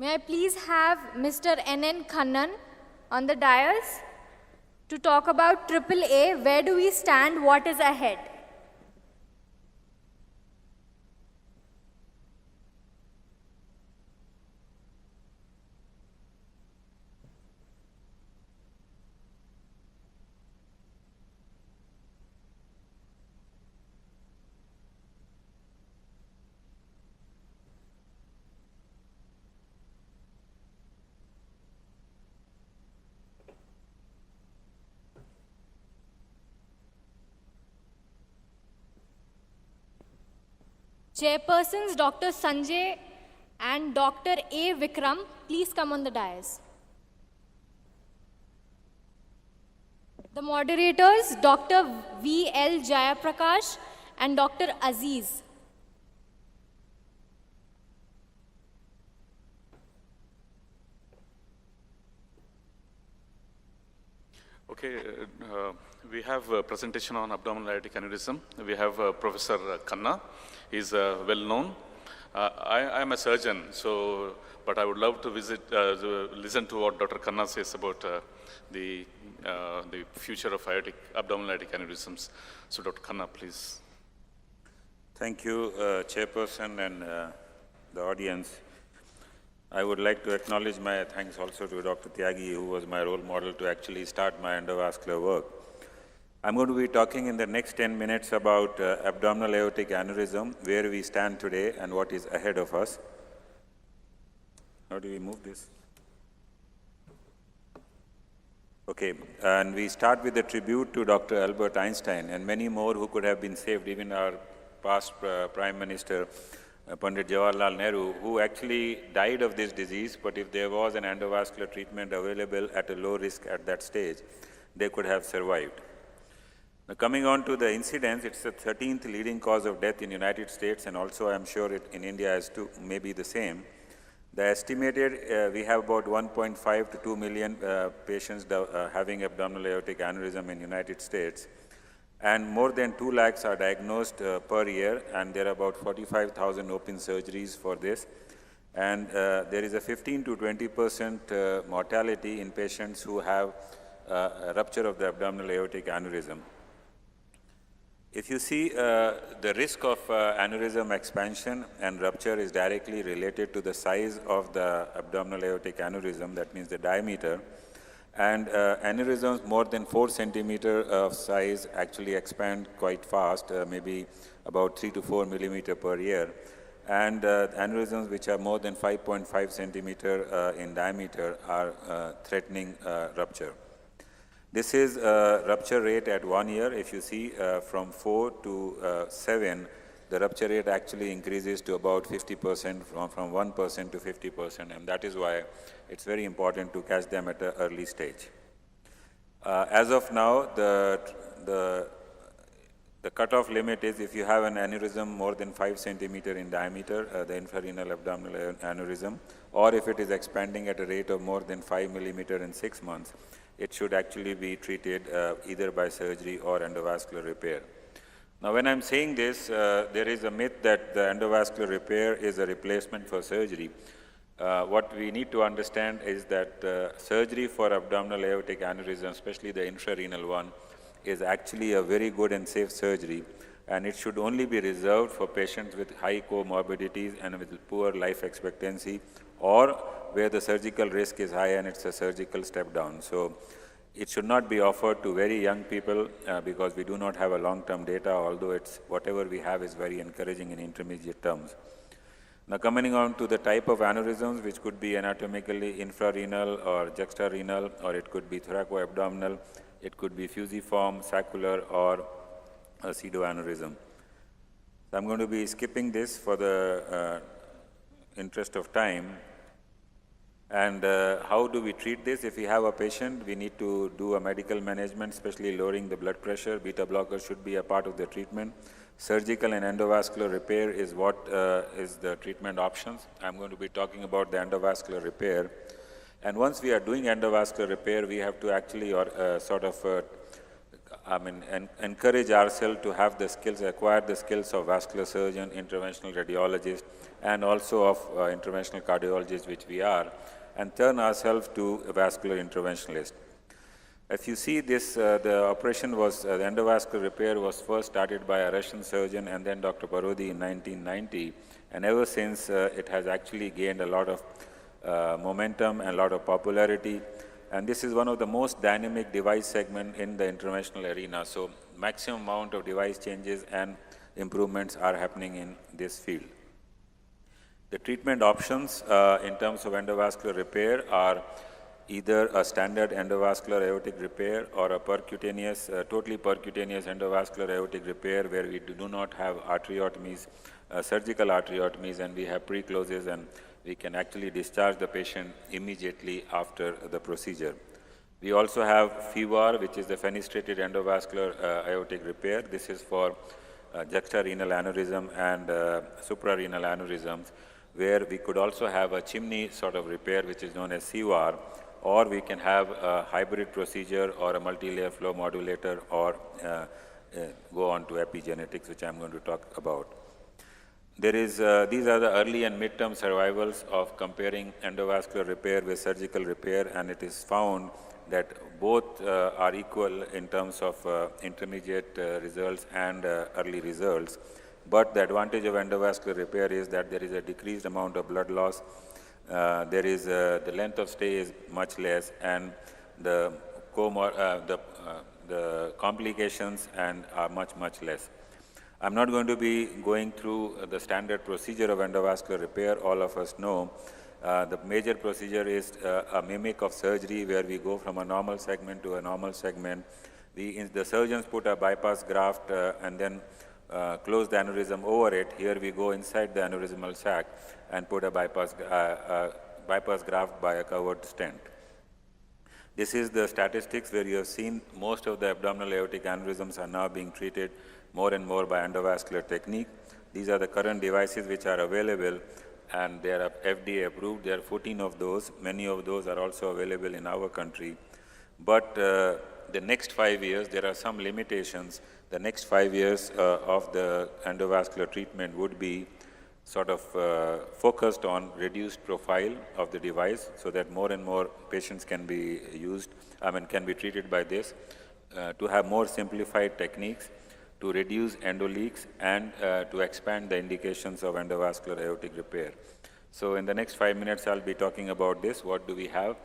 May I please have Mr. N.N. Khannan on the dais to talk about AAA, where do we stand, what is ahead? Chairpersons Dr. Sanjay and Dr. A. Vikram, please come on the dais. The moderators, Dr. V. L. Jayaprakash and Dr. Aziz. Okay, we have a presentation on abdominal aortic aneurysm. We have Professor Khanna. He's well known. I am a surgeon, but I would love to listen to what Dr. Khanna says about the future of abdominal aortic aneurysms. So, Dr. Khanna, please. Thank you, Chairperson and the audience. I would like to acknowledge my thanks also to Dr. Tyagi, who was my role model to actually start my endovascular work. I'm going to be talking in the next 10 minutes about abdominal aortic aneurysm, where we stand today and what is ahead of us. How do we move this? Okay, and we start with a tribute to Dr. Albert Einstein and many more who could have been saved, even our past Prime Minister, Pandit Jawaharlal Nehru, who actually died of this disease, but if there was an endovascular treatment available at a low risk at that stage, they could have survived. Now, coming on to the incidence, it's the 13th leading cause of death in the United States, and also I'm sure in India as too, maybe the same. The estimated, we have about 1.5 to 2 million patients having abdominal aortic aneurysm in the United States. And more than 2 lakhs are diagnosed per year, and there are about 45,000 open surgeries for this. And there is a 15 to 20% mortality in patients who have a rupture of the abdominal aortic aneurysm. If you see, the risk of aneurysm expansion and rupture is directly related to the size of the abdominal aortic aneurysm, that means the diameter. And aneurysms more than 4 centimeter of size actually expand quite fast, maybe about 3 to 4 millimeter per year. And aneurysms which are more than 5.5 centimeter in diameter are threatening rupture. This is rupture rate at 1 year. If you see from 4 to 7, the rupture rate actually increases to about 50%, from 1% to 50%, and that is why it's very important to catch them at an early stage. As of now, the cutoff limit is if you have an aneurysm more than 5 centimeter in diameter, the infrarenal abdominal aneurysm, or if it is expanding at a rate of more than 5 millimeter in 6 months, it should actually be treated either by surgery or endovascular repair. Now, when I'm saying this, there is a myth that the endovascular repair is a replacement for surgery. What we need to understand is that surgery for abdominal aortic aneurysm, especially the intrarenal one, is actually a very good and safe surgery, and it should only be reserved for patients with high comorbidities and with poor life expectancy, or where the surgical risk is high and it's a surgical step down. So it should not be offered to very young people because we do not have a long-term data, although whatever we have is very encouraging in intermediate terms. Now, coming on to the type of aneurysms, which could be anatomically infrarenal or juxtarenal, or it could be thoracoabdominal, it could be fusiform, saccular, or a pseudoaneurysm. So I'm going to be skipping this for the interest of time. And how do we treat this? If we have a patient, we need to do a medical management, especially lowering the blood pressure. Beta blockers should be a part of the treatment. Surgical and endovascular repair is what is the treatment options. I'm going to be talking about the endovascular repair. And once we are doing endovascular repair, we have to actually encourage ourselves to have the skills, acquire the skills of vascular surgeon, interventional radiologist, and also of interventional cardiologist, which we are, and turn ourselves to a vascular interventionalist. If you see this, the operation was, the endovascular repair was first started by a Russian surgeon and then Dr. Parodi in 1990, and ever since it has actually gained a lot of momentum and a lot of popularity. And this is one of the most dynamic device segment in the interventional arena. So maximum amount of device changes and improvements are happening in this field. The treatment options in terms of endovascular repair are either a standard endovascular aortic repair or a percutaneous, totally percutaneous endovascular aortic repair where we do not have arteriotomies, surgical arteriotomies, and we have pre-closes and we can actually discharge the patient immediately after the procedure. We also have FEVAR, which is the fenestrated endovascular aortic repair. This is for juxtarenal aneurysm and suprarenal aneurysms, where we could also have a chimney sort of repair, which is known as CVAR, or we can have a hybrid procedure or a multi-layer flow modulator, or go on to epigenetics, which I'm going to talk about. There is, these are the early and mid-term survivals of comparing endovascular repair with surgical repair, and it is found that both are equal in terms of intermediate results and early results. But the advantage of endovascular repair is that there is a decreased amount of blood loss, there is the length of stay is much less, and the complications and are much less. I'm not going to be going through the standard procedure of endovascular repair. All of us know the major procedure is a mimic of surgery where we go from a normal segment to a normal segment. The surgeons put a bypass graft and then close the aneurysm over it. Here we go inside the aneurysmal sac and put a bypass graft by a covered stent. This is the statistics where you have seen most of the abdominal aortic aneurysms are now being treated more and more by endovascular technique. These are the current devices which are available, and they are FDA approved. There are 14 of those. Many of those are also available in our country. But the next 5 years, there are some limitations. The next 5 years of the endovascular treatment would be sort of focused on reduced profile of the device so that more and more patients can be used, can be treated by this, to have more simplified techniques, to reduce endoleaks, and to expand the indications of endovascular aortic repair. So in the next 5 minutes, I'll be talking about this. What do we have?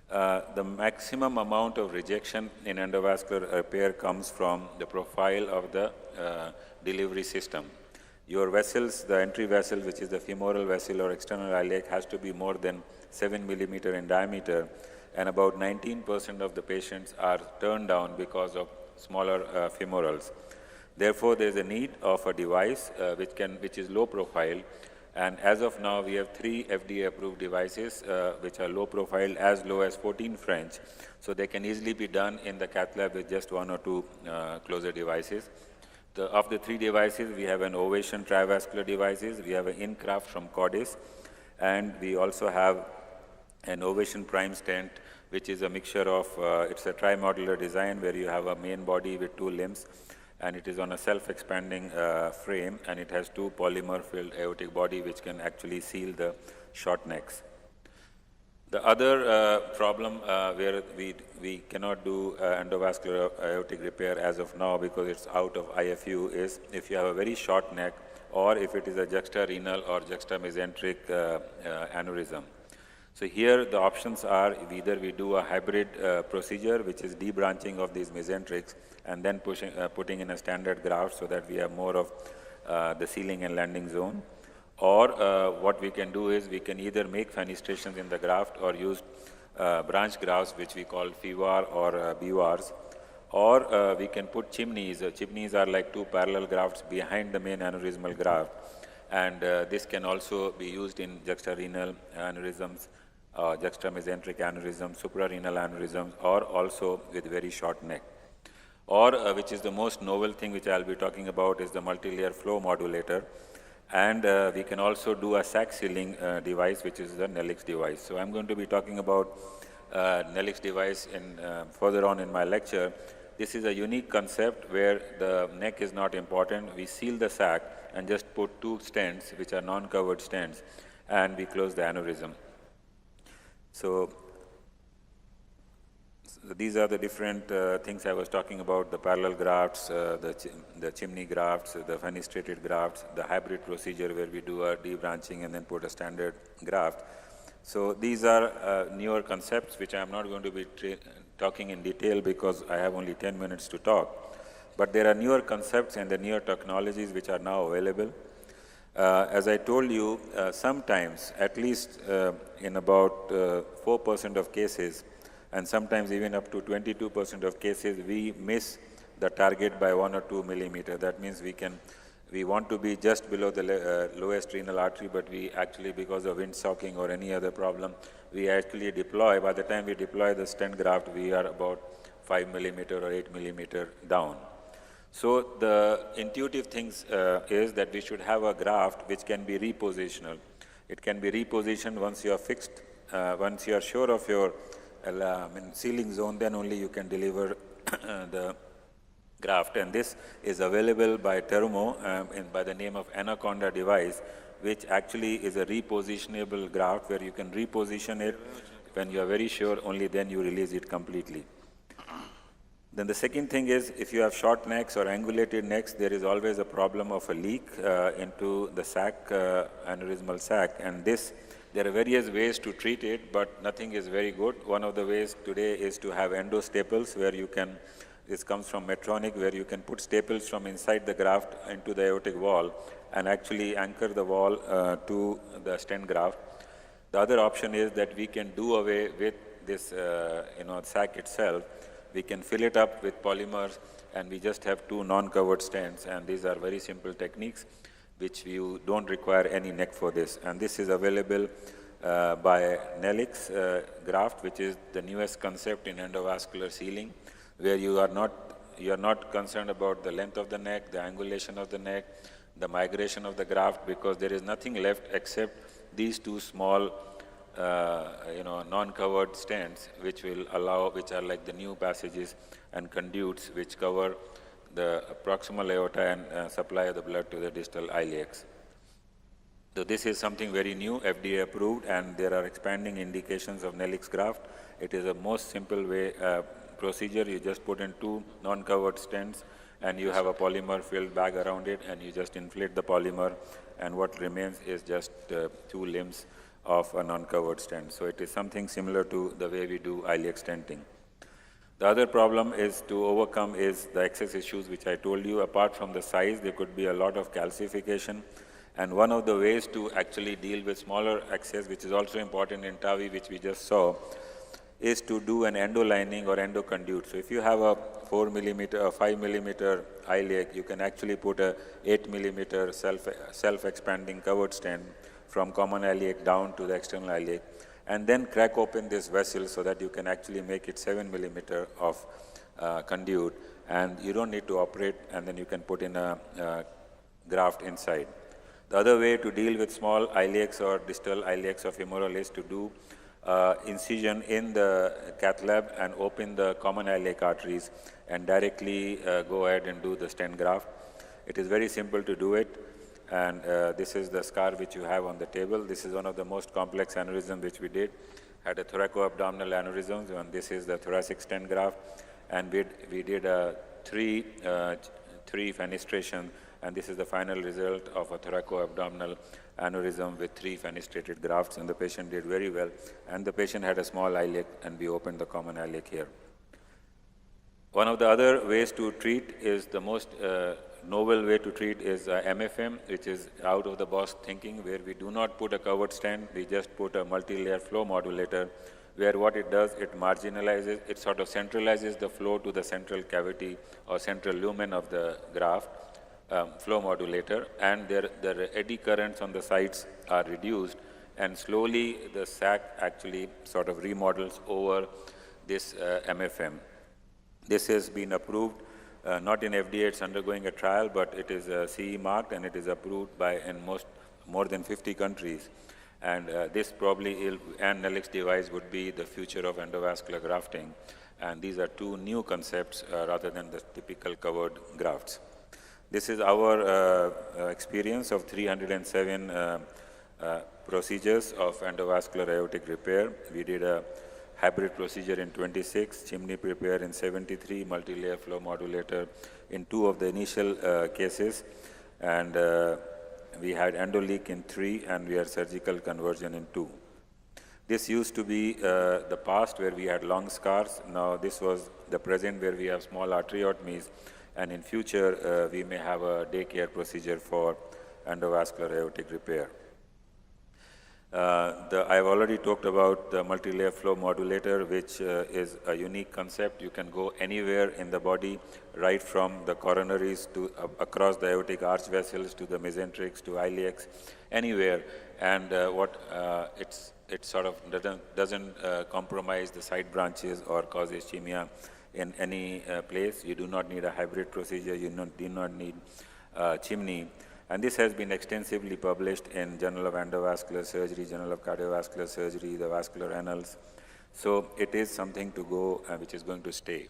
The maximum amount of rejection in endovascular repair comes from the profile of the delivery system. Your vessels, the entry vessel, which is the femoral vessel or external iliac, has to be more than 7 millimeter in diameter, and about 19% of the patients are turned down because of smaller femorals. Therefore, there is a need of a device which is low profile, and as of now, we have 3 FDA-approved devices which are low profile, as low as 14 French, so they can easily be done in the cath lab with just 1 or 2 closer devices. Of the 3 devices, we have an Ovation trivascular devices, we have an InCraft from Codis, and we also have an Ovation Prime stent, which is a mixture of, it's a tri-modular design where you have a main body with 2 limbs, and it is on a self-expanding frame, and it has 2 polymer-filled aortic body which can actually seal the short necks. The other problem where we cannot do endovascular aortic repair as of now because it's out of IFU is if you have a very short neck, or if it is a juxtarenal or juxtamesenteric aneurysm. So here the options are either we do a hybrid procedure, which is debranching of these mesenterics and then putting in a standard graft so that we have more of the sealing and landing zone. Or what we can do is we can either make fenestrations in the graft or use branch grafts, which we call FEVAR or BVARs. Or we can put chimneys. Chimneys are like 2 parallel grafts behind the main aneurysmal graft. And this can also be used in juxtarenal aneurysms, juxtamesenteric aneurysms, suprarenal aneurysms, or also with very short neck. Or, which is the most novel thing which I'll be talking about, is the multi-layer flow modulator. And we can also do a sac sealing device, which is the Nelix device. So I'm going to be talking about Nelix device further on in my lecture. This is a unique concept where the neck is not important. We seal the sac and just put 2 stents, which are non-covered stents, and we close the aneurysm. So these are the different things I was talking about, the parallel grafts, the chimney grafts, the fenestrated grafts, the hybrid procedure where we do a debranching and then put a standard graft. So these are newer concepts which I am not going to be talking in detail because I have only 10 minutes to talk. But there are newer concepts and the newer technologies which are now available. As I told you, sometimes, at least in about 4% of cases, and sometimes even up to 22% of cases, we miss the target by 1 or 2 millimeter. That means we want to be just below the lowest renal artery, but we actually, because of windsocking or any other problem, we actually deploy. By the time we deploy the stent graft, we are about 5 millimeter or 8 millimeter down. So the intuitive thing is that we should have a graft which can be repositional. It can be repositioned once you are fixed, once you are sure of your sealing zone, then only you can deliver the graft. And this is available by Terumo by the name of Anaconda device, which actually is a repositionable graft where you can reposition it when you are very sure, only then you release it completely. Then the second thing is, if you have short necks or angulated necks, there is always a problem of a leak into the sac, aneurysmal sac, and there are various ways to treat it, but nothing is very good. One of the ways today is to have endostaples, where you can, this comes from Medtronic, where you can put staples from inside the graft into the aortic wall and actually anchor the wall to the stent graft. The other option is that we can do away with this sac itself. We can fill it up with polymers, and we just have 2 non-covered stents, and these are very simple techniques which you don't require any neck for this. And this is available by Nelix graft, which is the newest concept in endovascular sealing, where you are not concerned about the length of the neck, the angulation of the neck, the migration of the graft, because there is nothing left except these 2 small non-covered stents, which are like the new passages and conduits which cover the proximal aorta and supply of the blood to the distal iliacs. So this is something very new, FDA approved, and there are expanding indications of Nelix graft. It is a most simple way procedure. You just put in 2 non-covered stents, and you have a polymer-filled bag around it, and you just inflate the polymer, and what remains is just 2 limbs of a non-covered stent. So it is something similar to the way we do iliac stenting. The other problem is to overcome is the access issues which I told you. Apart from the size, there could be a lot of calcification. And one of the ways to actually deal with smaller access, which is also important in TAVI, which we just saw, is to do an endolining or endoconduit. So if you have a 4 millimeter or 5 millimeter iliac, you can actually put a 8 millimeter self-expanding covered stent from common iliac down to the external iliac, and then crack open this vessel so that you can actually make it 7 millimeter of conduit, and you don't need to operate, and then you can put in a graft inside. The other way to deal with small iliacs or distal iliacs of femoral is to do incision in the cath lab and open the common iliac arteries and directly go ahead and do the stent graft. It is very simple to do it. And this is the scar which you have on the table. This is one of the most complex aneurysms which we did. Had a thoracoabdominal aneurysm, and this is the thoracic stent graft. And we did a 3 fenestration, and this is the final result of a thoracoabdominal aneurysm with 3 fenestrated grafts, and the patient did very well. And the patient had a small iliac, and we opened the common iliac here. One of the other ways to treat is the most novel way to treat is MFM, which is out-of-the-box thinking, where we do not put a covered stent, we just put a multi-layer flow modulator, where what it does, it marginalizes, it sort of centralizes the flow to the central cavity or central lumen of the graft, flow modulator, and the eddy currents on the sides are reduced, and slowly the sac actually sort of remodels over this MFM. This has been approved. Not in FDA, it's undergoing a trial, but it is CE marked and it is approved by in more than 50 countries. And this probably, and Nelix device would be the future of endovascular grafting. And these are two new concepts rather than the typical covered grafts. This is our experience of 307 procedures of endovascular aortic repair. We did a hybrid procedure in 26, chimney repair in 73, multi-layer flow modulator in 2 of the initial cases, and we had endoleak in 3, and we had surgical conversion in 2. This used to be the past where we had long scars. Now this was the present where we have small arteriotomies, and in future we may have a daycare procedure for endovascular aortic repair. I've already talked about the multi-layer flow modulator, which is a unique concept. You can go anywhere in the body, right from the coronaries to across the aortic arch vessels to the mesenterics to iliacs, anywhere. And it sort of doesn't compromise the side branches or cause ischemia in any place. You do not need a hybrid procedure. You do not need chimney. And this has been extensively published in Journal of Endovascular Surgery, Journal of Cardiovascular Surgery, the Vascular Annals. So it is something to go, which is going to stay.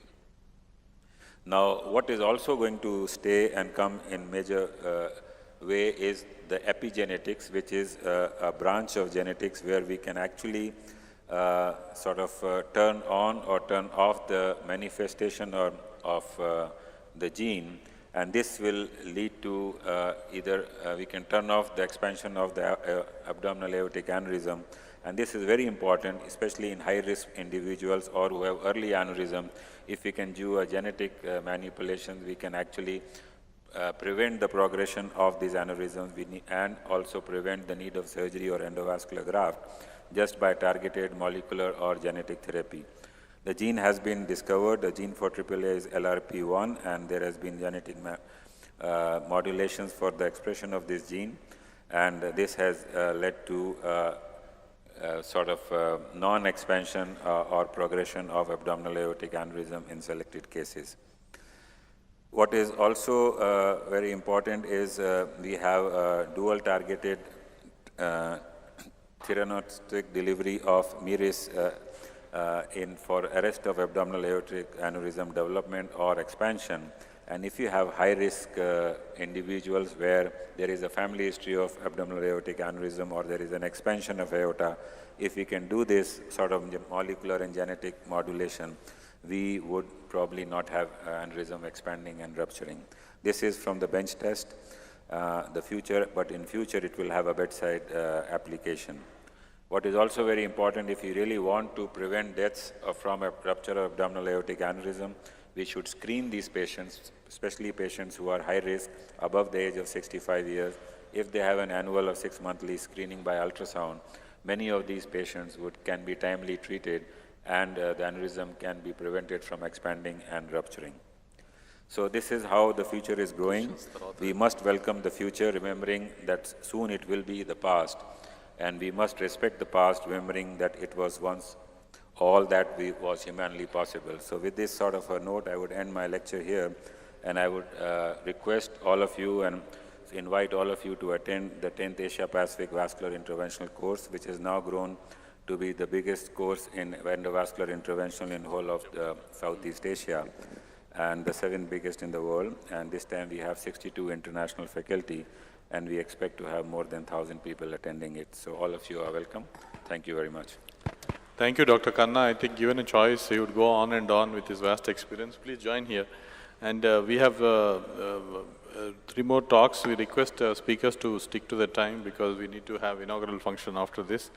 Now, what is also going to stay and come in major way is the epigenetics, which is a branch of genetics where we can actually turn on or turn off the manifestation of the gene. And this will lead to either we can turn off the expansion of the abdominal aortic aneurysm. And this is very important, especially in high-risk individuals or who have early aneurysm. If we can do a genetic manipulation, we can actually prevent the progression of these aneurysms and also prevent the need of surgery or endovascular graft just by targeted molecular or genetic therapy. The gene has been discovered. The gene for AAA is LRP1, and there has been genetic modulations for the expression of this gene, and this has led to non-expansion or progression of abdominal aortic aneurysm in selected cases. What is also very important is we have dual targeted theranostic delivery of MIRIS for arrest of abdominal aortic aneurysm development or expansion. And if you have high-risk individuals where there is a family history of abdominal aortic aneurysm or there is an expansion of aorta, if we can do this sort of molecular and genetic modulation, we would probably not have aneurysm expanding and rupturing. This is from the bench test, the future, but in future it will have a bedside application. What is also very important, if you really want to prevent deaths from a rupture of abdominal aortic aneurysm, we should screen these patients, especially patients who are high risk above the age of 65 years. If they have an annual or 6-monthly screening by ultrasound, many of these patients can be timely treated and the aneurysm can be prevented from expanding and rupturing. So this is how the future is growing. We must welcome the future, remembering that soon it will be the past. And we must respect the past, remembering that it was once all that was humanly possible. So with this sort of a note, I would end my lecture here, and I would request all of you and invite all of you to attend the 10th Asia Pacific Vascular Interventional course, which has now grown to be the biggest course in endovascular intervention in whole of Southeast Asia, and the 7th biggest in the world. And this time we have 62 international faculty, and we expect to have more than 1,000 people attending it. So all of you are welcome. Thank you very much. Thank you, Dr. Khanna. I think given a choice, he would go on and on with his vast experience. Please join here. And we have 3 more talks. We request speakers to stick to the time because we need to have inaugural function after this.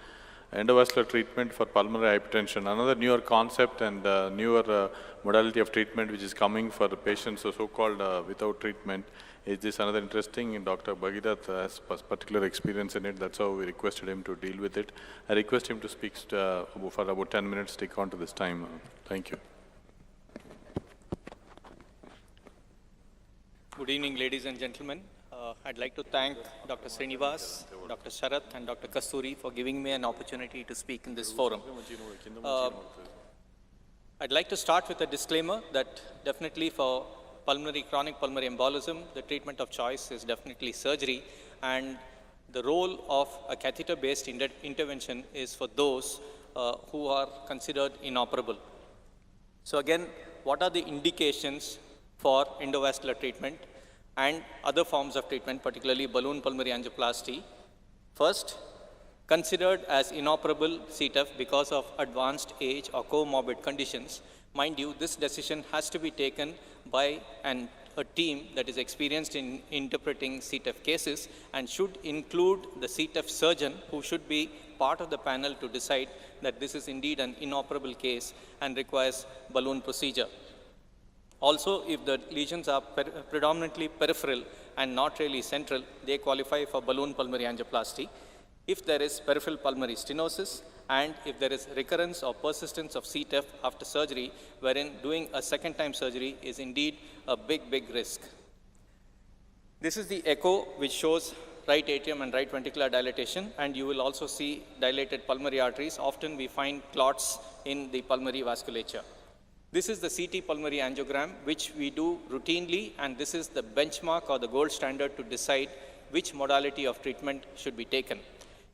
Endovascular treatment for pulmonary hypertension, another newer concept and newer modality of treatment which is coming for the patients so-called without treatment. Is this another interesting? Dr. Bhagirat has particular experience in it. That's how we requested him to deal with it. I request him to speak for about 10 minutes, stick on to this time. Thank you. Good evening, ladies and gentlemen. I'd like to thank Dr. Srinivas, Dr. Sharath, and Dr. Kasturi for giving me an opportunity to speak in this forum. I'd like to start with a disclaimer that definitely for chronic pulmonary embolism, the treatment of choice is definitely surgery, and the role of a catheter-based intervention is for those who are considered inoperable. So again, what are the indications for endovascular treatment and other forms of treatment, particularly balloon pulmonary angioplasty? First, considered as inoperable CTEPH because of advanced age or comorbid conditions. Mind you, this decision has to be taken by a team that is experienced in interpreting CTEPH cases and should include the CTEPH surgeon, who should be part of the panel to decide that this is indeed an inoperable case and requires balloon procedure. Also, if the lesions are predominantly peripheral and not really central, they qualify for balloon pulmonary angioplasty. If there is peripheral pulmonary stenosis, and if there is recurrence or persistence of CTEPH after surgery, wherein doing a second time surgery is indeed a big risk. This is the echo which shows right atrium and right ventricular dilatation, and you will also see dilated pulmonary arteries. Often we find clots in the pulmonary vasculature. This is the CT pulmonary angiogram, which we do routinely, and this is the benchmark or the gold standard to decide which modality of treatment should be taken.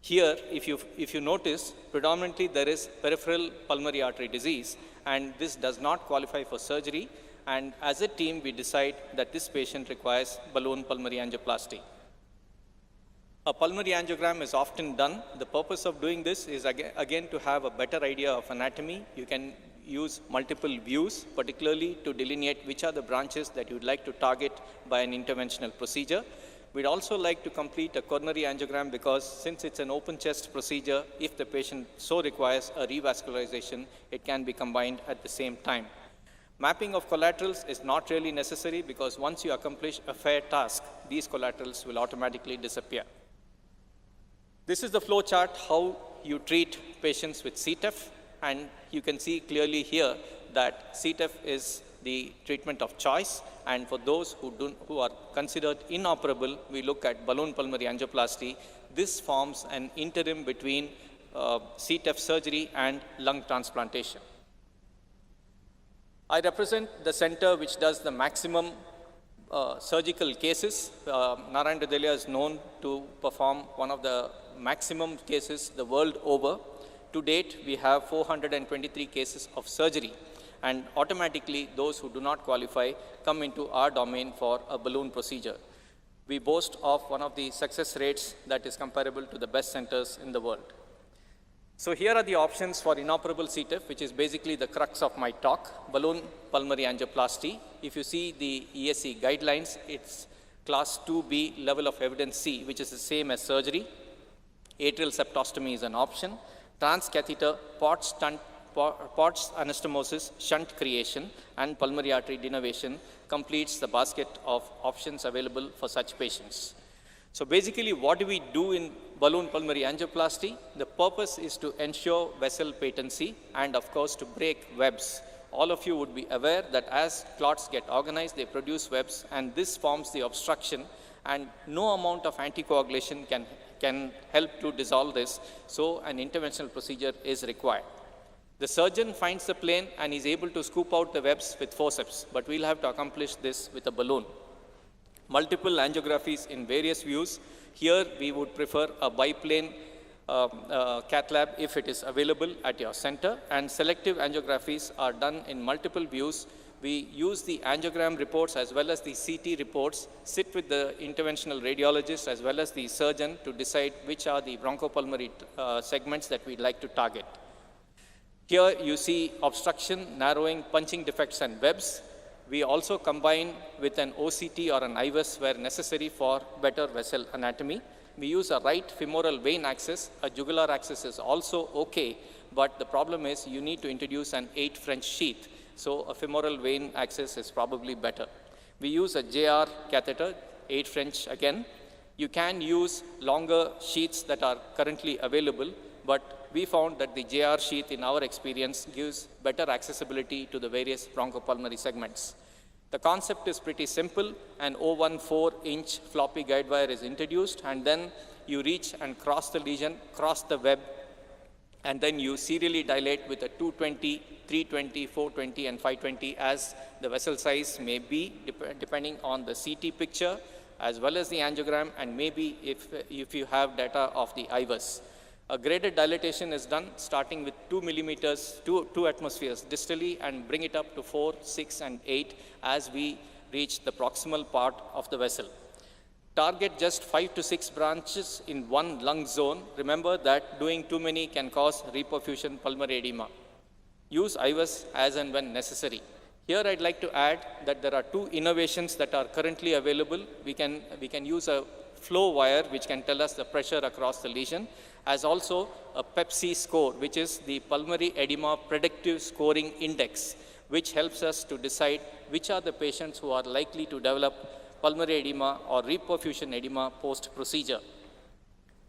Here, if you notice, predominantly there is peripheral pulmonary artery disease, and this does not qualify for surgery, and as a team we decide that this patient requires balloon pulmonary angioplasty. A pulmonary angiogram is often done. The purpose of doing this is again to have a better idea of anatomy. You can use multiple views, particularly to delineate which are the branches that you would like to target by an interventional procedure. We'd also like to complete a coronary angiogram because since it's an open chest procedure, if the patient so requires a revascularization, it can be combined at the same time. Mapping of collaterals is not really necessary because once you accomplish a fair task, these collaterals will automatically disappear. This is the flow chart how you treat patients with CTEPH, and you can see clearly here that CTEPH is the treatment of choice, and for those who are considered inoperable, we look at balloon pulmonary angioplasty. This forms an interim between CTEPH surgery and lung transplantation. I represent the center which does the maximum surgical cases. Narayan Hridayalia is known to perform one of the maximum cases the world over. To date, we have 423 cases of surgery, and automatically those who do not qualify come into our domain for a balloon procedure. We boast of one of the success rates that is comparable to the best centers in the world. So here are the options for inoperable CTEPH, which is basically the crux of my talk, balloon pulmonary angioplasty. If you see the ESC guidelines, it's class 2B, level of evidence C, which is the same as surgery. Atrial septostomy is an option. Transcatheter port anastomosis, shunt creation, and pulmonary artery denervation completes the basket of options available for such patients. So basically, what do we do in balloon pulmonary angioplasty? The purpose is to ensure vessel patency and, of course, to break webs. All of you would be aware that as clots get organized, they produce webs, and this forms the obstruction, and no amount of anticoagulation can help to dissolve this, so an interventional procedure is required. The surgeon finds the plane and is able to scoop out the webs with forceps, but we'll have to accomplish this with a balloon. Multiple angiographies in various views. Here we would prefer a biplane cath lab if it is available at your center, and selective angiographies are done in multiple views. We use the angiogram reports as well as the CT reports, sit with the interventional radiologist as well as the surgeon to decide which are the bronchopulmonary segments that we'd like to target. Here you see obstruction, narrowing, punching defects, and webs. We also combine with an OCT or an IVUS where necessary for better vessel anatomy. We use a right femoral vein axis. A jugular axis is also okay, but the problem is you need to introduce an 8 French sheath. So a femoral vein axis is probably better. We use a JR catheter, 8 French again. You can use longer sheaths that are currently available, but we found that the JR sheath in our experience gives better accessibility to the various bronchopulmonary segments. The concept is pretty simple. An 0.14-inch floppy guide wire is introduced, and then you reach and cross the lesion, cross the web, and then you serially dilate with a 220, 320, 420, and 520 as the vessel size may be, depending on the CT picture, as well as the angiogram, and maybe if you have data of the IVUS. A graded dilatation is done starting with 2 millimeters, 2 atmospheres distally, and bring it up to 4, 6, and 8 as we reach the proximal part of the vessel. Target just 5 to 6 branches in one lung zone. Remember that doing too many can cause reperfusion pulmonary edema. Use IVUS as and when necessary. Here I'd like to add that there are 2 innovations that are currently available. We can use a flow wire which can tell us the pressure across the lesion, as also a PEPC score, which is the Pulmonary Edema Predictive Scoring Index, which helps us to decide which are the patients who are likely to develop pulmonary edema or reperfusion edema post-procedure.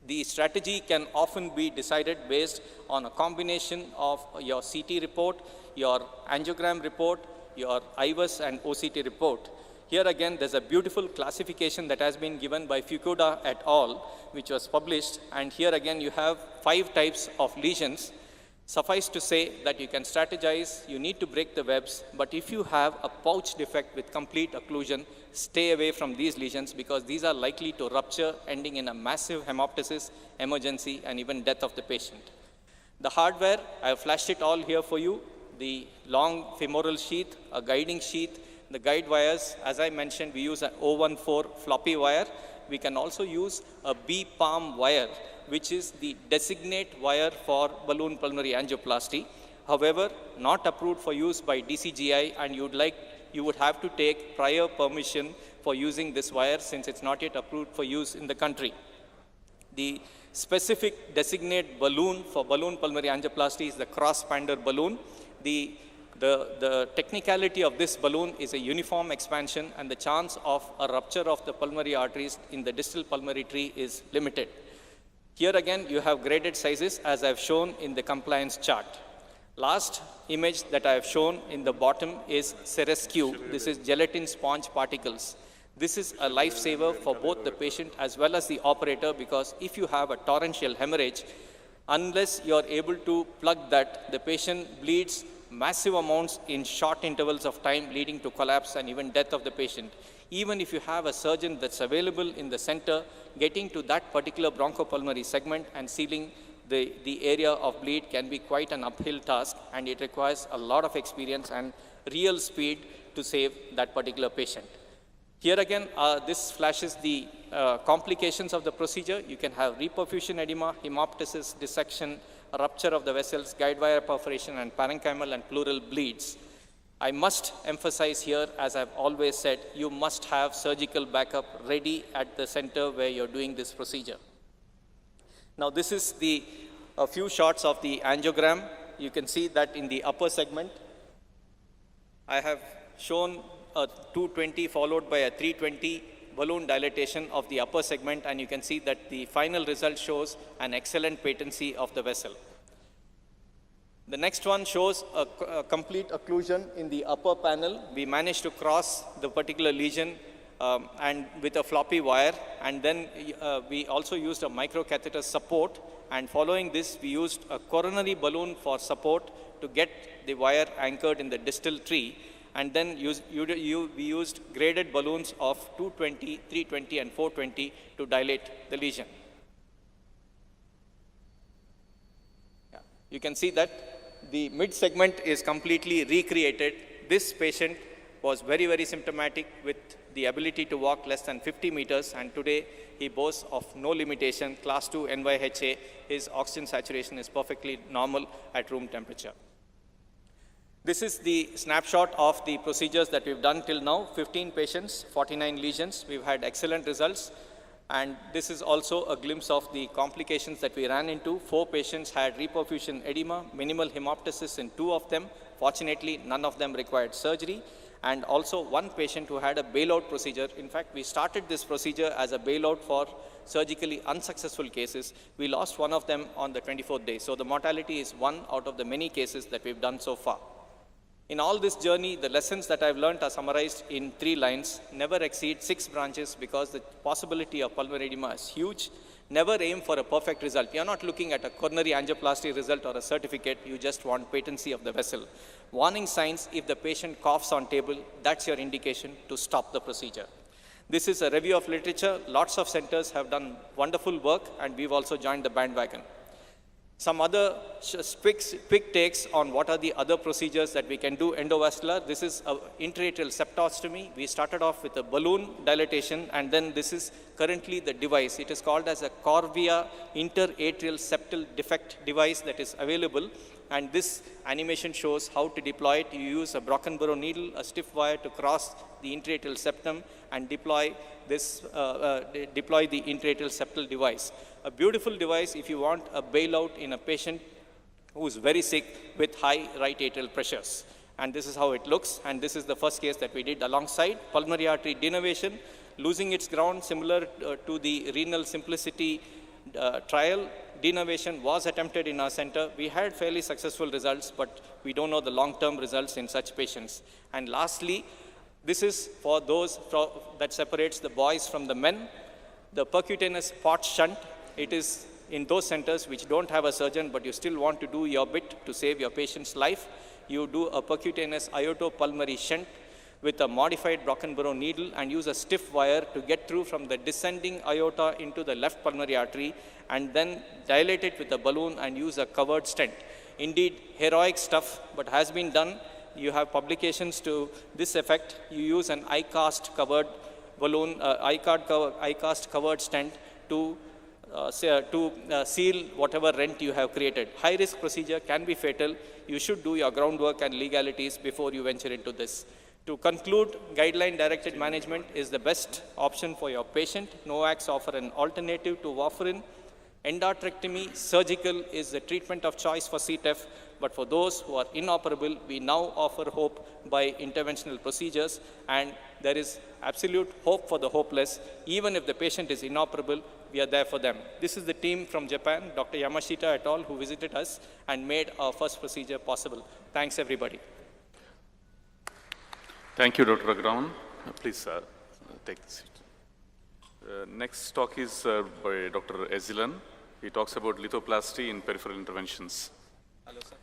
The strategy can often be decided based on a combination of your CT report, your angiogram report, your IVUS and OCT report. Here again, there's a beautiful classification that has been given by Fukuda et al., which was published. And here again, you have 5 types of lesions. Suffice to say that you can strategize, you need to break the webs, but if you have a pouch defect with complete occlusion, stay away from these lesions because these are likely to rupture, ending in a massive hemoptysis, emergency, and even death of the patient. The hardware, I have flashed it all here for you. The long femoral sheath, a guiding sheath, the guide wires, as I mentioned, we use an 014 floppy wire. We can also use a B-palm wire, which is the designate wire for balloon pulmonary angioplasty. However, not approved for use by DCGI, and you would have to take prior permission for using this wire since it's not yet approved for use in the country. The specific designate balloon for balloon pulmonary angioplasty is the cross-pander balloon. The technicality of this balloon is a uniform expansion, and the chance of a rupture of the pulmonary arteries in the distal pulmonary tree is limited. Here again, you have graded sizes as I've shown in the compliance chart. Last image that I have shown in the bottom is Cerescu. This is gelatin sponge particles. This is a lifesaver for both the patient as well as the operator, because if you have a torrential hemorrhage, unless you're able to plug that, the patient bleeds massive amounts in short intervals of time, leading to collapse and even death of the patient. Even if you have a surgeon that's available in the center, getting to that particular bronchopulmonary segment and sealing the area of bleed can be quite an uphill task, and it requires a lot of experience and real speed to save that particular patient. Here again, this flashes the complications of the procedure. You can have reperfusion edema, hemoptysis, dissection, rupture of the vessels, guide wire perforation, and parenchymal and pleural bleeds. I must emphasize here, as I've always said, you must have surgical backup ready at the center where you're doing this procedure. Now this is a few shots of the angiogram. You can see that in the upper segment, I have shown a 220 followed by a 320 balloon dilatation of the upper segment, and you can see that the final result shows an excellent patency of the vessel. The next one shows a complete occlusion in the upper panel. We managed to cross the particular lesion and with a floppy wire, and then we also used a microcatheter support, and following this we used a coronary balloon for support to get the wire anchored in the distal tree, and then we used graded balloons of 220, 320 and 420 to dilate the lesion. Yeah. You can see that the mid segment is completely recreated. This patient was very, very symptomatic with the ability to walk less than 50 meters, and today he boasts of no limitation, class 2 NYHA. His oxygen saturation is perfectly normal at room temperature. This is the snapshot of the procedures that we've done till now. 15 patients, 49 lesions. We've had excellent results. And this is also a glimpse of the complications that we ran into. 4 patients had reperfusion edema, minimal hemoptysis in 2 of them. Fortunately, none of them required surgery. And also 1 patient who had a bailout procedure. In fact, we started this procedure as a bailout for surgically unsuccessful cases. We lost 1 of them on the 24th day. So the mortality is 1 out of the many cases that we've done so far. In all this journey, the lessons that I've learned are summarized in 3 lines. Never exceed 6 branches because the possibility of pulmonary edema is huge. Never aim for a perfect result. You're not looking at a coronary angioplasty result or a certificate. You just want patency of the vessel. Warning signs: if the patient coughs on table, that's your indication to stop the procedure. This is a review of literature. Lots of centers have done wonderful work, and we've also joined the bandwagon. Some other quick takes on what are the other procedures that we can do endovascular. This is an intraatrial septostomy. We started off with a balloon dilatation, and then this is currently the device. It is called as a Corvia interatrial septal defect device that is available. And this animation shows how to deploy it. You use a Brockenborough needle, a stiff wire to cross the intraatrial septum and deploy the intraatrial septal device. A beautiful device if you want a bailout in a patient who is very sick with high right atrial pressures. And this is how it looks. And this is the first case that we did alongside. Pulmonary artery denervation, losing its ground, similar to the renal simplicity trial. Denervation was attempted in our center. We had fairly successful results, but we don't know the long-term results in such patients. And lastly, this is for those that separates the boys from the men. The percutaneous pot shunt, it is in those centers which don't have a surgeon, but you still want to do your bit to save your patient's life. You do a percutaneous aortopulmonary shunt with a modified Brockenborough needle and use a stiff wire to get through from the descending aorta into the left pulmonary artery, and then dilate it with a balloon and use a covered stent. Indeed, heroic stuff, but has been done. You have publications to this effect. You use an ICAST covered balloon, ICAST covered stent to seal whatever rent you have created. High risk procedure can be fatal. You should do your groundwork and legalities before you venture into this. To conclude, guideline-directed management is the best option for your patient. NOACs offer an alternative to warfarin. Endarterectomy surgical is the treatment of choice for CTEF, but for those who are inoperable, we now offer hope by interventional procedures, and there is absolute hope for the hopeless. Even if the patient is inoperable, we are there for them. This is the team from Japan, Dr. Yamashita et al., who visited us and made our first procedure possible. Thanks, everybody. Thank you, Dr. Agrawan. Please take the seat. Next talk is by Dr. Ezilan. He talks about lithoplasty in peripheral interventions. Hello, sir.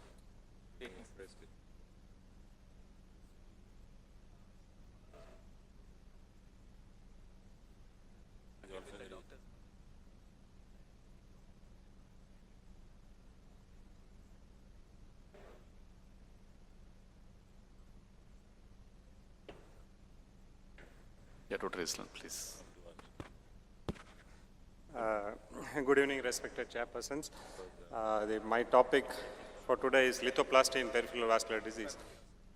Yeah, Dr. Ezilan, please. Good evening, respected chairpersons. My topic for today is lithoplasty in peripheral vascular disease.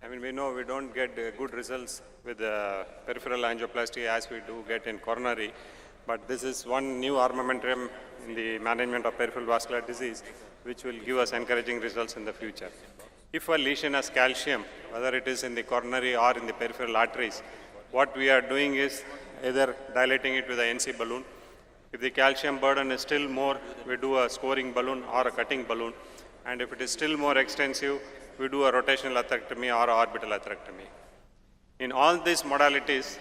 I mean, we know we don't get good results with peripheral angioplasty as we do get in coronary, but this is one new armamentarium in the management of peripheral vascular disease, which will give us encouraging results in the future. If a lesion has calcium, whether it is in the coronary or in the peripheral arteries, what we are doing is either dilating it with an NC balloon. If the calcium burden is still more, we do a scoring balloon or a cutting balloon. And if it is still more extensive, we do a rotational atherectomy or orbital atherectomy. In all these modalities,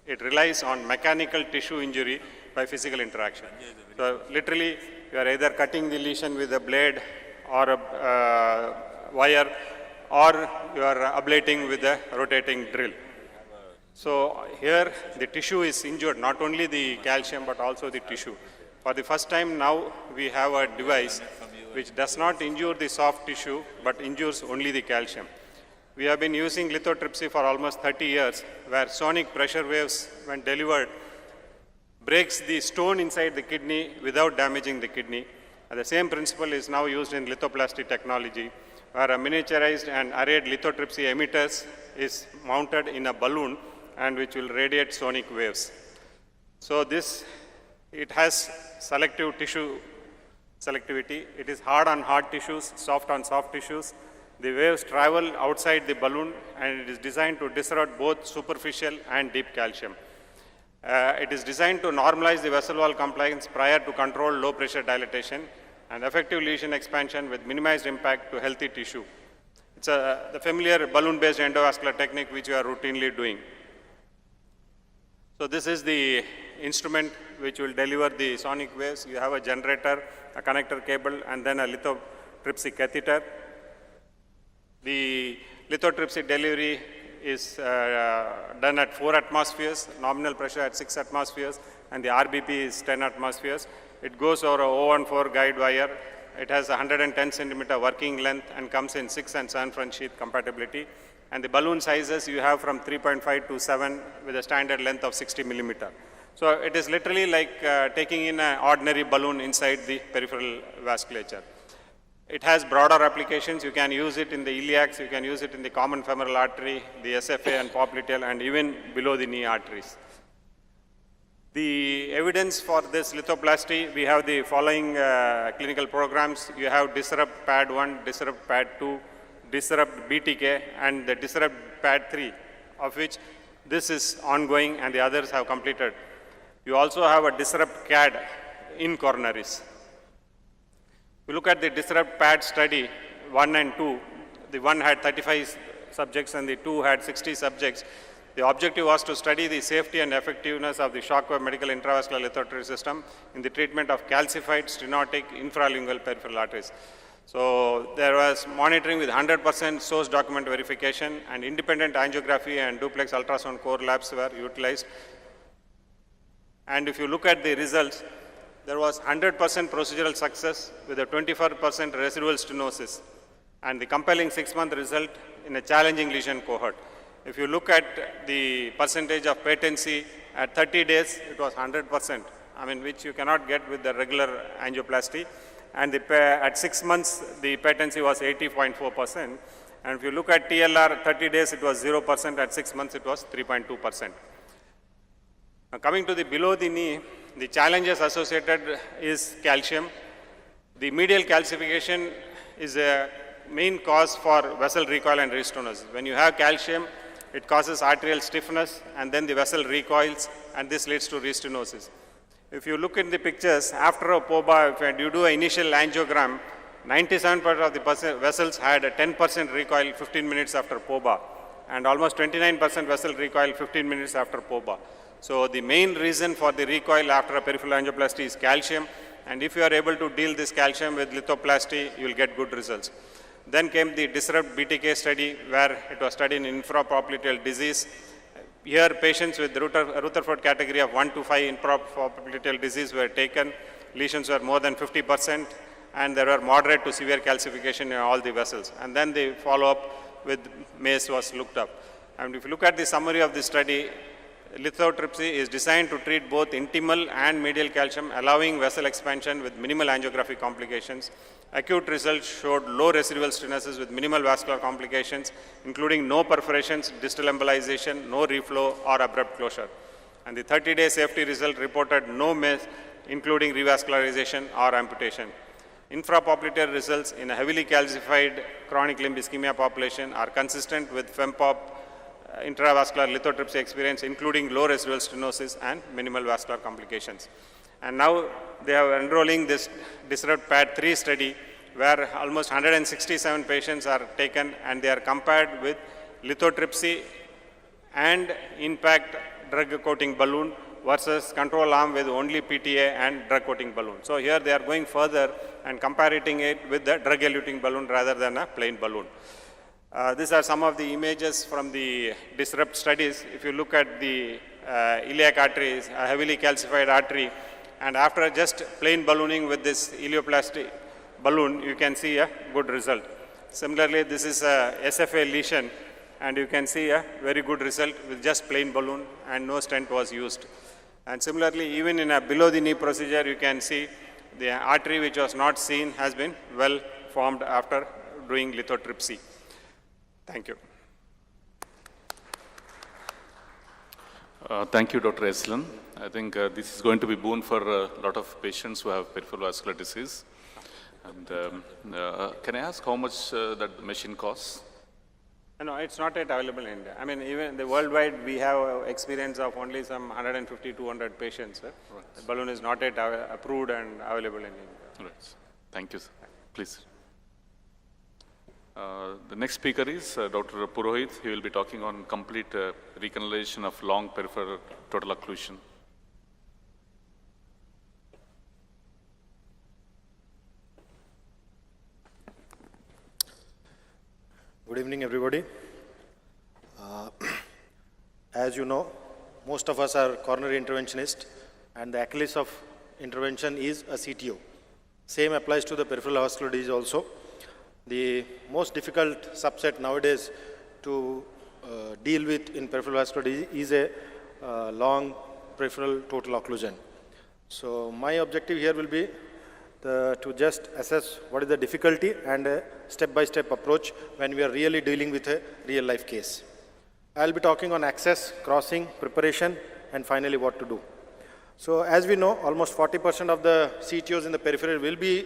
it relies on mechanical tissue injury by physical interaction. So literally, you are either cutting the lesion with a blade or a wire, or you are ablating with a rotating drill. So here the tissue is injured, not only the calcium but also the tissue. For the first time now we have a device which does not injure the soft tissue but injures only the calcium. We have been using lithotripsy for almost 30 years, where sonic pressure waves when delivered breaks the stone inside the kidney without damaging the kidney. And the same principle is now used in lithoplasty technology, where a miniaturized and arrayed lithotripsy emitters is mounted in a balloon and which will radiate sonic waves. So it has selective tissue selectivity. It is hard on hard tissues, soft on soft tissues. The waves travel outside the balloon, and it is designed to disrupt both superficial and deep calcium. It is designed to normalize the vessel wall compliance prior to controlled low pressure dilatation and effective lesion expansion with minimized impact to healthy tissue. It's the familiar balloon-based endovascular technique which we are routinely doing. So this is the instrument which will deliver the sonic waves. You have a generator, a connector cable, and then a lithotripsy catheter. The lithotripsy delivery is done at 4 atmospheres, nominal pressure at 6 atmospheres, and the RBP is 10 atmospheres. It goes over a 014 guide wire. It has 110 centimeter working length and comes in 6 and 7 front sheath compatibility. And the balloon sizes you have from 3.5 to 7 with a standard length of 60 millimeter. So it is literally like taking in an ordinary balloon inside the peripheral vasculature. It has broader applications. You can use it in the iliacs, you can use it in the common femoral artery, the SFA and popliteal, and even below the knee arteries. The evidence for this lithoplasty, we have the following clinical programs. You have Disrupt Pad 1, Disrupt Pad 2, Disrupt BTK, and the Disrupt Pad 3, of which this is ongoing and the others have completed. You also have a Disrupt CAD in coronaries. We look at the Disrupt Pad study 1 and 2. The 1 had 35 subjects and the 2 had 60 subjects. The objective was to study the safety and effectiveness of the shockwave medical intravascular lithotripsy system in the treatment of calcified stenotic infralingual peripheral arteries. So there was monitoring with 100% source document verification, and independent angiography and duplex ultrasound core labs were utilized. And if you look at the results, there was 100% procedural success with a 24% residual stenosis, and the compelling 6-month result in a challenging lesion cohort. If you look at the percentage of patency at 30 days, it was 100%, which you cannot get with the regular angioplasty. And at 6 months, the patency was 80.4%. And if you look at TLR, 30 days, it was 0%. At 6 months, it was 3.2%. Now, coming to the below the knee, the challenges associated is calcium. The medial calcification is a main cause for vessel recoil and restenosis. When you have calcium, it causes arterial stiffness, and then the vessel recoils, and this leads to restenosis. If you look in the pictures, after a POBA, if you do an initial angiogram, 97% of the vessels had a 10% recoil 15 minutes after POBA, and almost 29% vessel recoil 15 minutes after POBA. So the main reason for the recoil after a peripheral angioplasty is calcium, and if you are able to deal this calcium with lithoplasty, you will get good results. Then came the Disrupt BTK study, where it was studied in infrapopliteal disease. Here, patients with Rutherford category of 1 to 5 infrapopliteal disease were taken. Lesions were more than 50%, and there were moderate to severe calcification in all the vessels. And then the follow-up with MACE was looked up. And if you look at the summary of the study, lithotripsy is designed to treat both intimal and medial calcium, allowing vessel expansion with minimal angiographic complications. Acute results showed low residual stenosis with minimal vascular complications, including no perforations, distal embolization, no reflow, or abrupt closure. And the 30-day safety result reported no MACE, including revascularization or amputation. Infrapopliteal results in a heavily calcified chronic limb ischemia population are consistent with FEMPOP intravascular lithotripsy experience, including low residual stenosis and minimal vascular complications. And now they are enrolling this Disrupt Pad 3 study, where almost 167 patients are taken, and they are compared with lithotripsy and impact drug coating balloon versus control arm with only PTA and drug coating balloon. So here they are going further and comparing it with the drug eluting balloon rather than a plain balloon. These are some of the images from the Disrupt studies. If you look at the iliac artery, a heavily calcified artery, and after just plain ballooning with this ilioplasty balloon, you can see a good result. Similarly, this is a SFA lesion, and you can see a very good result with just plain balloon, and no stent was used. And similarly, even in a below the knee procedure, you can see the artery which was not seen has been well formed after doing lithotripsy. Thank you. Thank you, Dr. Eslan. I think this is going to be boon for a lot of patients who have peripheral vascular disease. And can I ask how much that machine costs? No, it's not yet available in India. I mean, even the worldwide, we have experience of only some 150, 200 patients. Right. The balloon is not yet approved and available in India. Right. Thank you, sir. Please. The next speaker is Dr. Purohit. He will be talking on complete recanalization of long peripheral total occlusion. Good evening, everybody. As you know, most of us are coronary interventionists, and the Achilles of intervention is a CTO. Same applies to the peripheral vascular disease also. The most difficult subset nowadays to deal with in peripheral vascular disease is a long peripheral total occlusion. So my objective here will be to just assess what is the difficulty and a step-by-step approach when we are really dealing with a real-life case. I'll be talking on access, crossing, preparation, and finally what to do. So as we know, almost 40% of the CTOs in the periphery will be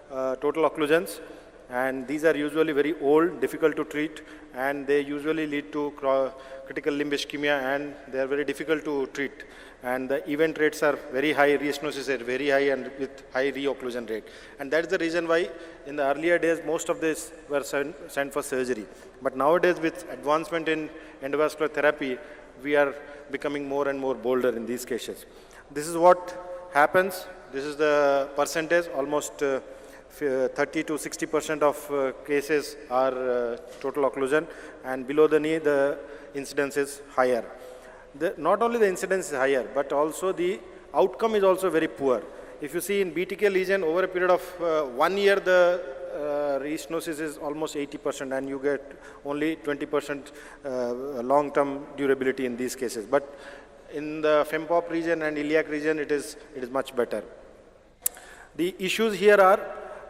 total occlusions, and these are usually very old, difficult to treat, and they usually lead to critical limb ischemia, and they are very difficult to treat. And the event rates are very high, restenosis are very high, and with high reocclusion rate. And that's the reason why in the earlier days, most of these were sent for surgery. But nowadays, with advancement in endovascular therapy, we are becoming more and more bolder in these cases. This is what happens. This is the percentage, almost 30 to 60% of cases are total occlusion, and below the knee, the incidence is higher. Not only the incidence is higher, but also the outcome is also very poor. If you see in Btk lesion, over a period of 1 year, the restenosis is almost 80%, and you get only 20% long-term durability in these cases. But in the FEMPOP region and iliac region, it is much better. The issues here are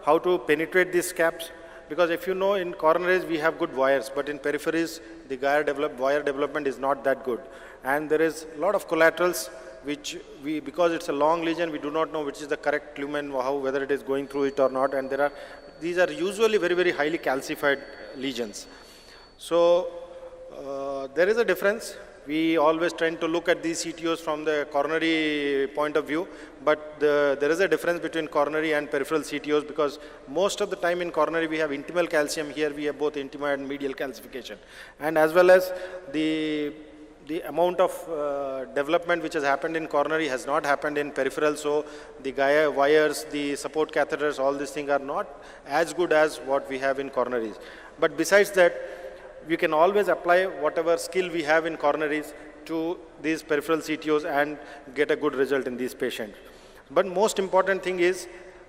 how to penetrate these caps, because if you know, in coronaries we have good wires, but in peripheries the wire development is not that good, and there is a lot of collaterals which because it's a long lesion, we do not know which is the correct lumen, whether it is going through it or not, and these are usually very, very highly calcified lesions. So there is a difference. We always tend to look at these CTOs from the coronary point of view, but there is a difference between coronary and peripheral CTOs, because most of the time in coronary we have intimal calcium. Here we have both intima and medial calcification, and as well as the amount of development which has happened in coronary has not happened in peripheral. So the Gaia wires, the support catheters, all these things are not as good as what we have in coronaries. But besides that, we can always apply whatever skill we have in coronaries to these peripheral CTOs and get a good result in these patients. But most important thing is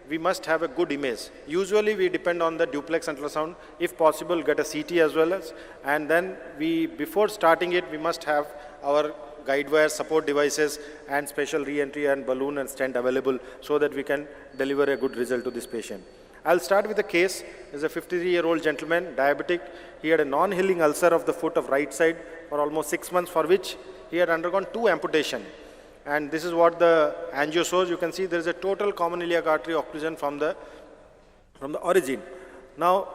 we must have a good image. Usually we depend on the duplex ultrasound. If possible, get a CT as well as, and then before starting it, we must have our guide wire support devices and special re-entry and balloon and stent available so that we can deliver a good result to this patient. I'll start with a case. There's a 53-year-old gentleman, diabetic. He had a non-healing ulcer of the foot of right side for almost 6 months, for which he had undergone 2 amputations. And this is what the angio shows. You can see there is a total common iliac artery occlusion from the origin. Now,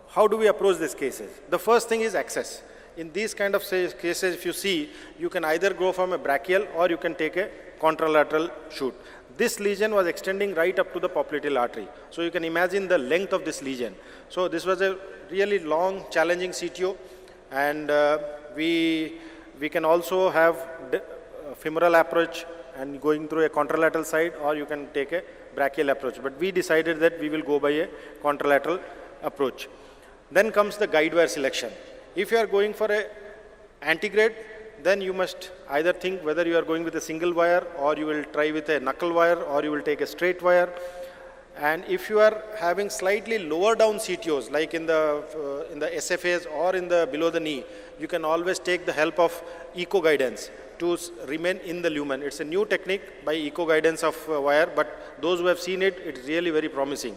how do we approach these cases? The first thing is access. In these kind of cases, if you see, you can either go from a brachial or you can take a contralateral shoot. This lesion was extending right up to the popliteal artery. So you can imagine the length of this lesion. So this was a really long, challenging CTO, and we can also have femoral approach and going through a contralateral side, or you can take a brachial approach. But we decided that we will go by a contralateral approach. Then comes the guide wire selection. If you are going for a antegrade, then you must either think whether you are going with a single wire, or you will try with a knuckle wire, or you will take a straight wire. And if you are having slightly lower down CTOs, like in the SFAs or in the below the knee, you can always take the help of eco guidance to remain in the lumen. It's a new technique by eco guidance of wire, but those who have seen it, it's really very promising.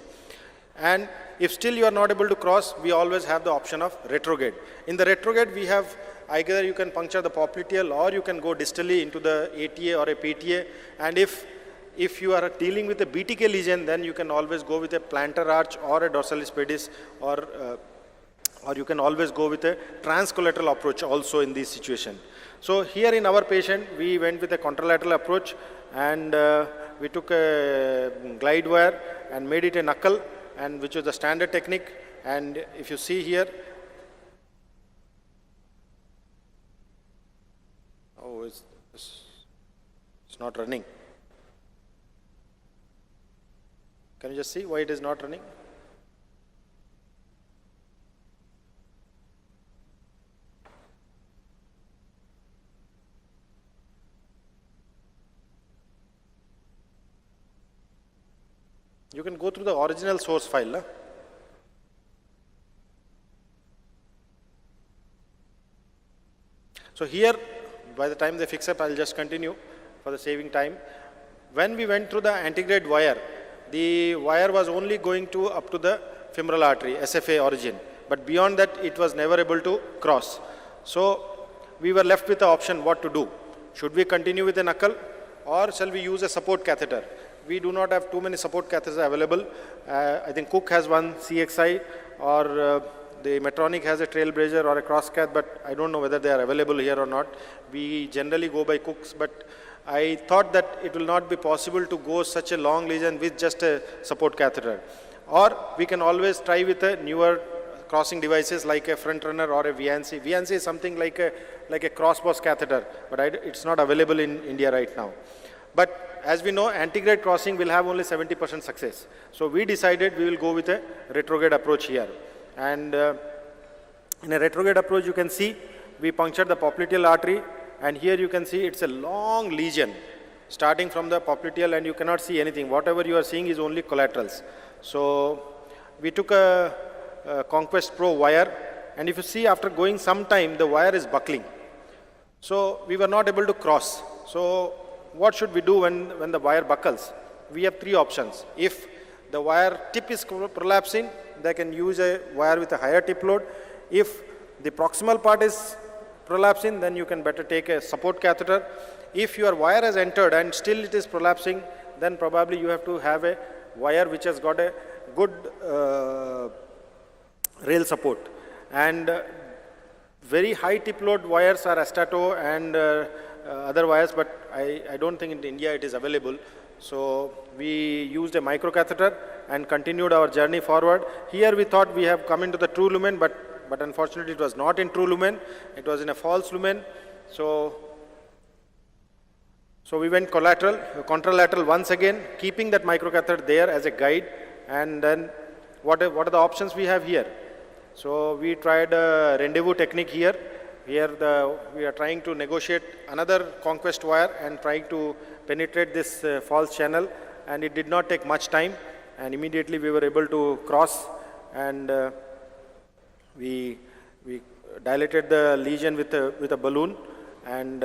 And if still you are not able to cross, we always have the option of retrograde. In the retrograde, we have either you can puncture the popliteal, or you can go distally into the ATA or a PTA. And if you are dealing with a Btk lesion, then you can always go with a plantar arch or a dorsalis pedis, or you can always go with a transcollateral approach also in this situation. So here in our patient, we went with a contralateral approach, and we took a glide wire and made it a knuckle, and which was the standard technique. And if you see here, oh, it's not running. Can you just see why it is not running? You can go through the original source file. Huh? So here, by the time they fix up, I'll just continue for the saving time. When we went through the antegrade wire, the wire was only going to up to the femoral artery, SFA origin. But beyond that, it was never able to cross. So we were left with the option what to do. Should we continue with the knuckle or shall we use a support catheter? We do not have too many support catheters available. I think Cook has one CXI or the Medtronic has a Trailblazer or a Crosscath, but I don't know whether they are available here or not. We generally go by Cook's, but I thought that it will not be possible to go such a long lesion with just a support catheter. Or we can always try with a newer crossing devices like a front runner or a VNC. VNC is something like a crossbox catheter, but it's not available in India right now. But as we know, antegrade crossing will have only 70% success. So we decided we will go with a retrograde approach here. And in a retrograde approach, you can see we punctured the popliteal artery, and here you can see it's a long lesion starting from the popliteal, and you cannot see anything. Whatever you are seeing is only collaterals. So we took a Conquest Pro wire, and if you see after going some time, the wire is buckling. So we were not able to cross. So what should we do when the wire buckles? We have three options. If the wire tip is prolapsing, they can use a wire with a higher tip load. If the proximal part is prolapsing, then you can better take a support catheter. If your wire has entered and still it is prolapsing, then probably you have to have a wire which has got a good rail support. And very high tip load wires are Astato and other wires, but I don't think in India it is available. So we used a microcatheter and continued our journey forward. Here we thought we have come into the true lumen, but unfortunately it was not in true lumen. It was in a false lumen. So we went contralateral once again, keeping that microcatheter there as a guide. And then what are the options we have here? So we tried a rendezvous technique here. Here we are trying to negotiate another Conquest wire and trying to penetrate this false channel, and it did not take much time, and immediately we were able to cross, and we dilated the lesion with a balloon, and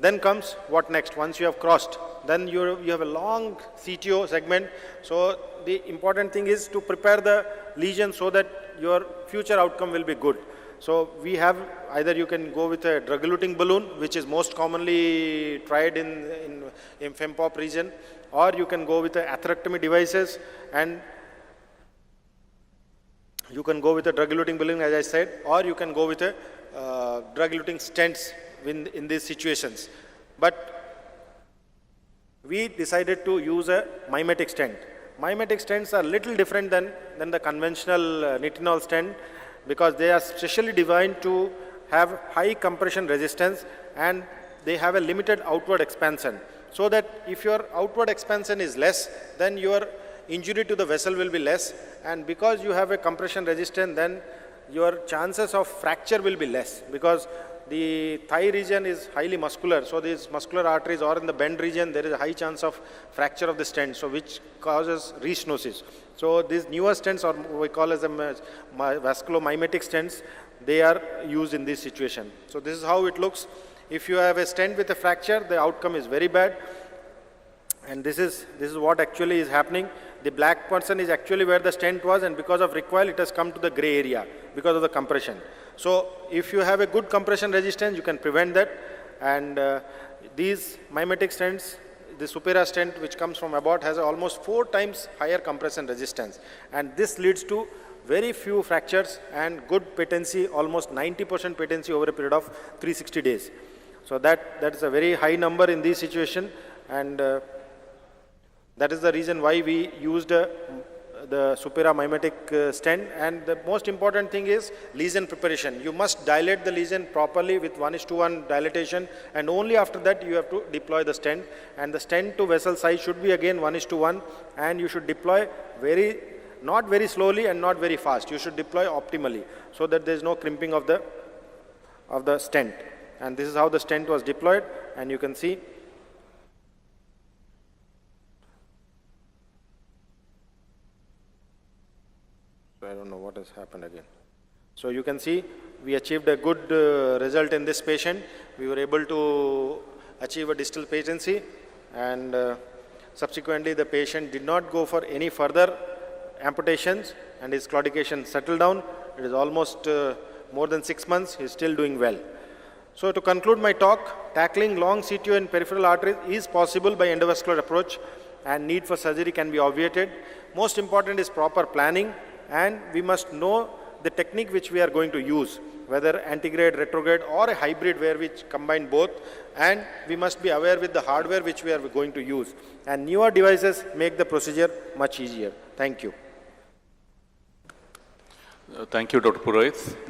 then comes what next. Once you have crossed, then you have a long CTO segment. So the important thing is to prepare the lesion so that your future outcome will be good. So we have either you can go with a drug-eluting balloon, which is most commonly tried in FEMPOP region, or you can go with the atherectomy devices, and you can go with a drug-eluting balloon, as I said, or you can go with a drug-eluting stents in these situations. But we decided to use a mimetic stent. Mimetic stents are little different than the conventional nitinol stent, because they are specially designed to have high compression resistance, and they have a limited outward expansion. So that if your outward expansion is less, then your injury to the vessel will be less, and because you have a compression resistance, then your chances of fracture will be less, because the thigh region is highly muscular. So these muscular arteries, or in the bend region, there is a high chance of fracture of the stent, so which causes restenosis. So these newer stents, or we call as vasculomimetic stents, they are used in this situation. So this is how it looks. If you have a stent with a fracture, the outcome is very bad. And this is what actually is happening. The black person is actually where the stent was, and because of recoil, it has come to the gray area because of the compression. So if you have a good compression resistance, you can prevent that. And these mimetic stents, the Supera stent, which comes from Abbott, has almost 4 times higher compression resistance. And this leads to very few fractures and good patency, almost 90% patency over a period of 360 days. So that is a very high number in this situation, and that is the reason why we used the Supera mimetic stent. And the most important thing is lesion preparation. You must dilate the lesion properly with 1:1 dilatation, and only after that you have to deploy the stent. And the stent to vessel size should be again 1:1, and you should deploy not very slowly and not very fast. You should deploy optimally so that there is no crimping of the stent. And this is how the stent was deployed, and you can see I don't know what has happened again. So you can see we achieved a good result in this patient. We were able to achieve a distal patency, and subsequently the patient did not go for any further amputations, and his claudication settled down. It is almost more than 6 months. He is still doing well. So to conclude my talk, tackling long CTO in peripheral arteries is possible by endovascular approach, and need for surgery can be obviated. Most important is proper planning, and we must know the technique which we are going to use, whether antegrade, retrograde, or a hybrid where we combine both, and we must be aware with the hardware which we are going to use. And newer devices make the procedure much easier. Thank you. Thank you, Dr. Purohit.